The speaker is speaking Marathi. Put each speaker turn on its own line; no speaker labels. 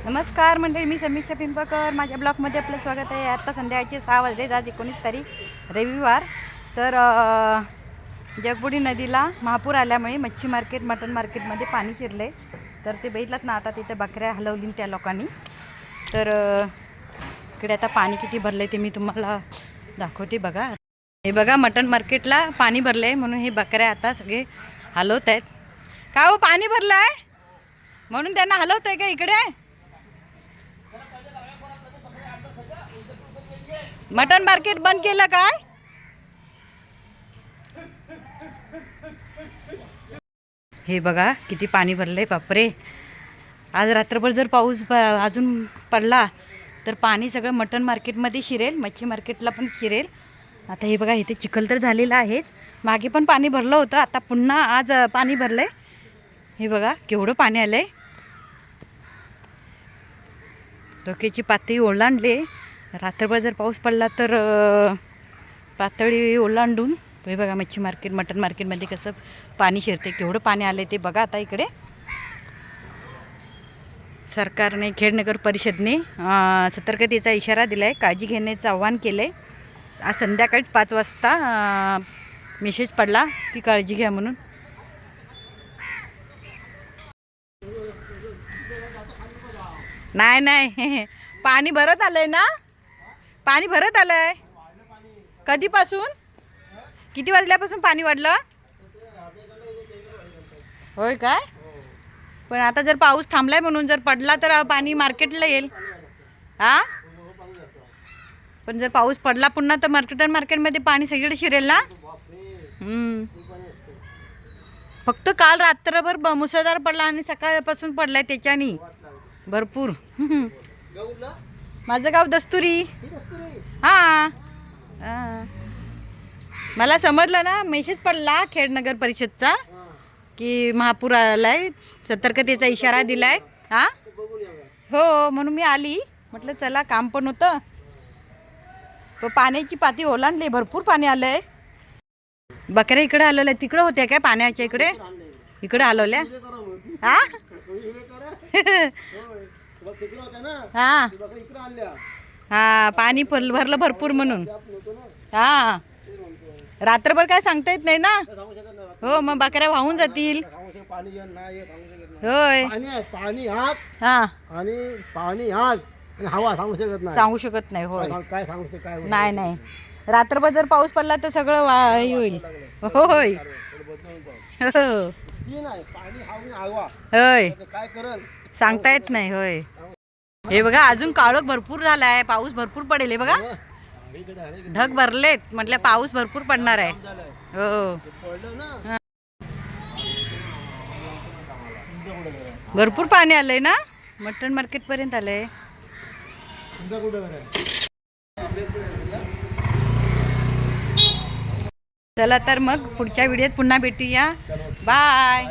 नमस्कार मंडळी, मी समीक्षा पिंपळकर. माझ्या ब्लॉगमध्ये आपलं स्वागत आहे. आत्ता संध्याकाळचे 6 वाजले. आज 19 तारीख रविवार. तर जगबुडी नदीला महापूर आल्यामुळे मच्छी मार्केट, मटन मार्केटमध्ये पाणी शिरले. तर ते बघितलात ना, आता तिथे बकऱ्या हलवली त्या लोकांनी. तर इकडे आता पाणी किती भरले ते मी तुम्हाला दाखवते. बघा, हे बघा, मटन मार्केटला पाणी भरले म्हणून हे बकऱ्या आता सगळे हलवत आहेत. का हो, पाणी भरलं आहे म्हणून त्यांना हलवत आहे का इकडे? मटन मार्केट बंद केलं काय? हे बघा किती पाणी भरलंय, बापरे. आज रात्रभर जर पाऊस अजून पडला तर पाणी सगळं मटन मार्केटमध्ये शिरेल, मच्छी मार्केटला पण शिरेल. आता हे बघा, इथे चिखल तर झालेला आहेच. मागे पण पाणी भरलं होतं, आता पुन्हा आज पाणी भरलंय. हे बघा केवढं पाणी आलंय. डोक्याची पातळी ओलांडली. रात्रभर जर पाऊस पडला तर पातळी ओलांडून हे बघा मच्छी मार्केट, मटन मार्केटमध्ये कसं पाणी शिरते, केवढं पाणी आले ते बघा. आता इकडे सरकारने, खेडनगर परिषदने सतर्कतेचा इशारा दिला आहे, काळजी घेण्याचं आव्हान केलं आहे. आज संध्याकाळीच 5 वाजता मेसेज पडला की काळजी घ्या म्हणून. नाही पाणी भरत आलंय ना, पाणी भरत आलंय. कधीपासून, किती वाजल्यापासून पाणी वाढलं? होय काय? पण आता जर पाऊस थांबलाय म्हणून जर पडला तर पाणी मार्केटला येईल. हा, पण जर पाऊस पडला पुन्हा तर मार्केटमध्ये पाणी सगळीकडे शिरेल ना. फक्त काल रात्रभर मुसळधार पडला आणि सकाळपासून पडलाय त्याच्यानी भरपूर. माझं गाव दस्तुरी. हां, मला समजलं ना, मेसेज पडला खेडनगर परिषदचा की महापूर आलाय, सतर्कतेचा इशारा दिलाय. हां, हो, म्हणून मी आली. म्हटलं चला, काम पण होतं. तो पाण्याची पाती ओलांडली, भरपूर पाणी आलंय. बकऱ्या इकडे हलवल्या, तिकडे होत्या काय पाण्याच्या इकडे? इकडे हलवल्या. हा हा हा, पाणी भरलं भरपूर म्हणून. हा, रात्रभर काय सांगता येत नाही ना. हो, मग बकऱ्या वाहून जातील. होय,
पाणी हात
हा,
आणि पाणी हात आणि हवा सांगू शकत नाही.
सांगू शकत नाही. होय,
काय सांगू शकत काय
नाही. रात्रभर जर पाऊस पडला तर सगळं होईल. होय हो,
पाणी हवा
होय,
काय करल
सांगता येत नाही. होय, हे बघा अजून काळोख भरपूर झालाय, पाऊस भरपूर पडेल. हे बघा ढग भरलेत, म्हटलं पाऊस भरपूर पडणार आहे. हो, भरपूर पाणी आलंय ना, मटन मार्केट पर्यंत आलंय. चला तर मग पुढच्या व्हिडिओत पुन्हा भेटूया. बाय.